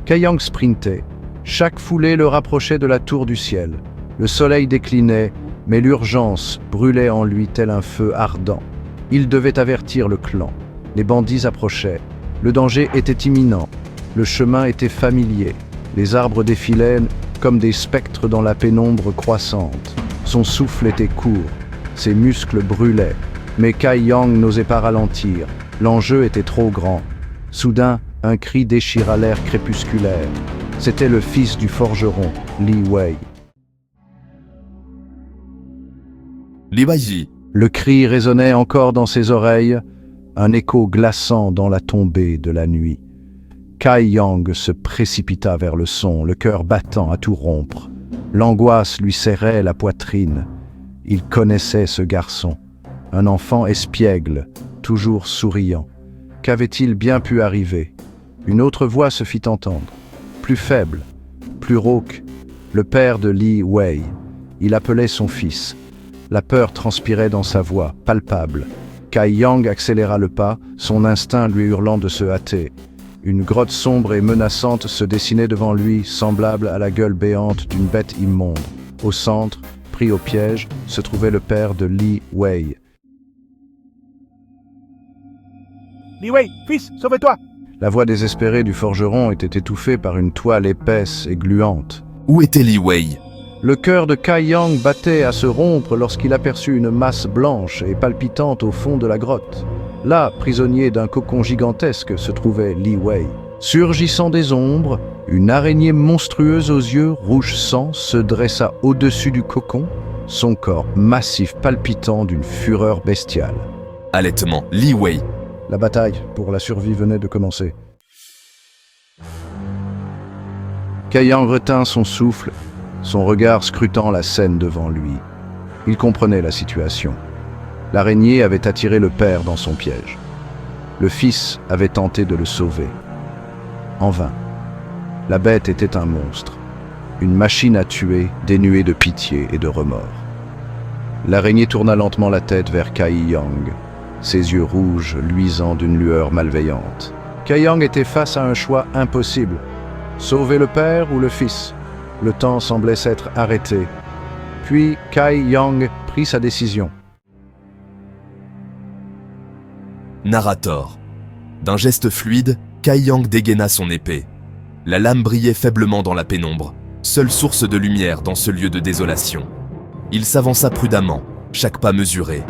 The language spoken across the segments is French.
Kai Yang sprintait. Chaque foulée le rapprochait de la tour du ciel. Le soleil déclinait, mais l'urgence brûlait en lui tel un feu ardent. Il devait avertir le clan. Les bandits approchaient. Le danger était imminent. Le chemin était familier. Les arbres défilaient comme des spectres dans la pénombre croissante. Son souffle était court. Ses muscles brûlaient. Mais Kai Yang n'osait pas ralentir. L'enjeu était trop grand. Soudain, un cri déchira l'air crépusculaire. C'était le fils du forgeron, Li Wei. Li Wei. Le cri résonnait encore dans ses oreilles, un écho glaçant dans la tombée de la nuit. Kai Yang se précipita vers le son, le cœur battant à tout rompre. L'angoisse lui serrait la poitrine. Il connaissait ce garçon, un enfant espiègle, toujours souriant. Qu'avait-il bien pu arriver? Une autre voix se fit entendre, plus faible, plus rauque, le père de Li Wei. Il appelait son fils. La peur transpirait dans sa voix, palpable. Kai Yang accéléra le pas, son instinct lui hurlant de se hâter. Une grotte sombre et menaçante se dessinait devant lui, semblable à la gueule béante d'une bête immonde. Au centre, pris au piège, se trouvait le père de Li Wei. Li Wei, fils, sauve-toi! La voix désespérée du forgeron était étouffée par une toile épaisse et gluante. Où était Li Wei? Le cœur de Kai Yang battait à se rompre lorsqu'il aperçut une masse blanche et palpitante au fond de la grotte. Là, prisonnier d'un cocon gigantesque, se trouvait Li Wei. Surgissant des ombres, une araignée monstrueuse aux yeux rouge sang se dressa au-dessus du cocon, son corps massif palpitant d'une fureur bestiale. Halètement, Li Wei. La bataille pour la survie venait de commencer. Kai Yang retint son souffle, son regard scrutant la scène devant lui. Il comprenait la situation. L'araignée avait attiré le père dans son piège. Le fils avait tenté de le sauver. En vain. La bête était un monstre, une machine à tuer dénuée de pitié et de remords. L'araignée tourna lentement la tête vers Kai Yang, ses yeux rouges luisant d'une lueur malveillante. Kai Yang était face à un choix impossible. Sauver le père ou le fils? Le temps semblait s'être arrêté. Puis Kai Yang prit sa décision. Narrator. D'un geste fluide, Kai Yang dégaina son épée. La lame brillait faiblement dans la pénombre, seule source de lumière dans ce lieu de désolation. Il s'avança prudemment, chaque pas mesuré.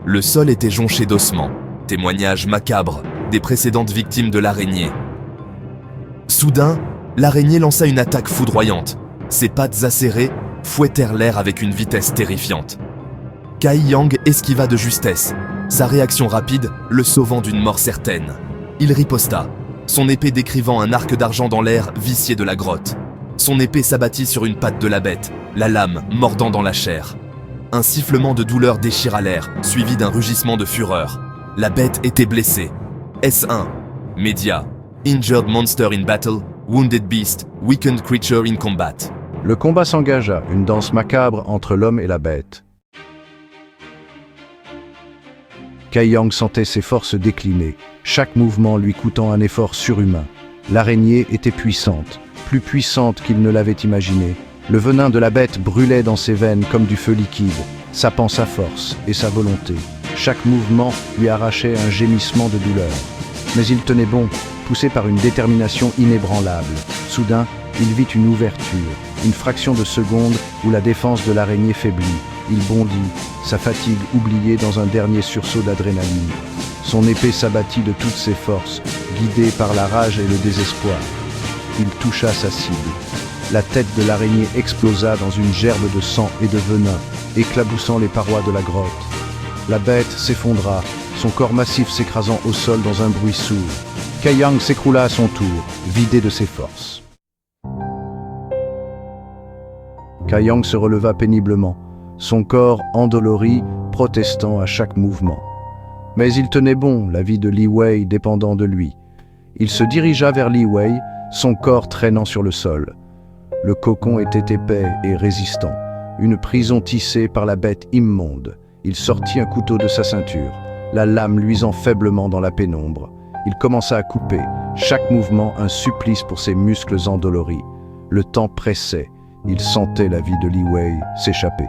Le sol était jonché d'ossements, témoignages macabres des précédentes victimes de l'araignée. Soudain, l'araignée lança une attaque foudroyante. Ses pattes acérées fouettèrent l'air avec une vitesse terrifiante. Kai Yang esquiva de justesse, sa réaction rapide le sauvant d'une mort certaine. Il riposta, son épée décrivant un arc d'argent dans l'air vicié de la grotte. Son épée s'abattit sur une patte de la bête, la lame mordant dans la chair. Un sifflement de douleur déchira l'air, suivi d'un rugissement de fureur. La bête était blessée. S1. Média. Injured monster in battle, wounded beast, weakened creature in combat. Le combat s'engagea, une danse macabre entre l'homme et la bête. Kai Yang sentait ses forces décliner, chaque mouvement lui coûtant un effort surhumain. L'araignée était puissante, plus puissante qu'il ne l'avait imaginé. Le venin de la bête brûlait dans ses veines comme du feu liquide, sapant sa force et sa volonté. Chaque mouvement lui arrachait un gémissement de douleur. Mais il tenait bon, poussé par une détermination inébranlable. Soudain, il vit une ouverture, une fraction de seconde où la défense de l'araignée faiblit. Il bondit, sa fatigue oubliée dans un dernier sursaut d'adrénaline. Son épée s'abattit de toutes ses forces, guidée par la rage et le désespoir. Il toucha sa cible. La tête de l'araignée explosa dans une gerbe de sang et de venin, éclaboussant les parois de la grotte. La bête s'effondra, son corps massif s'écrasant au sol dans un bruit sourd. Kai Yang s'écroula à son tour, vidé de ses forces. Kai Yang se releva péniblement, son corps endolori, protestant à chaque mouvement. Mais il tenait bon, la vie de Li Wei dépendant de lui. Il se dirigea vers Li Wei, son corps traînant sur le sol. Le cocon était épais et résistant, une prison tissée par la bête immonde. Il sortit un couteau de sa ceinture, la lame luisant faiblement dans la pénombre. Il commença à couper, Chaque mouvement un supplice pour ses muscles endoloris. Le temps pressait, il sentait la vie de Li Wei s'échapper,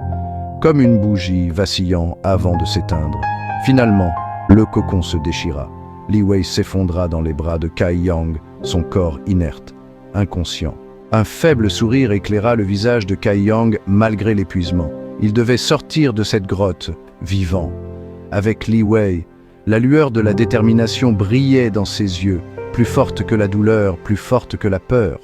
comme une bougie vacillant avant de s'éteindre. Finalement, le cocon se déchira. Li Wei s'effondra dans les bras de Kai Yang, son corps inerte, inconscient. Un faible sourire éclaira le visage de Kai Yang malgré l'épuisement. Il devait sortir de cette grotte, vivant. Avec Li Wei, la lueur de la détermination brillait dans ses yeux, plus forte que la douleur, plus forte que la peur.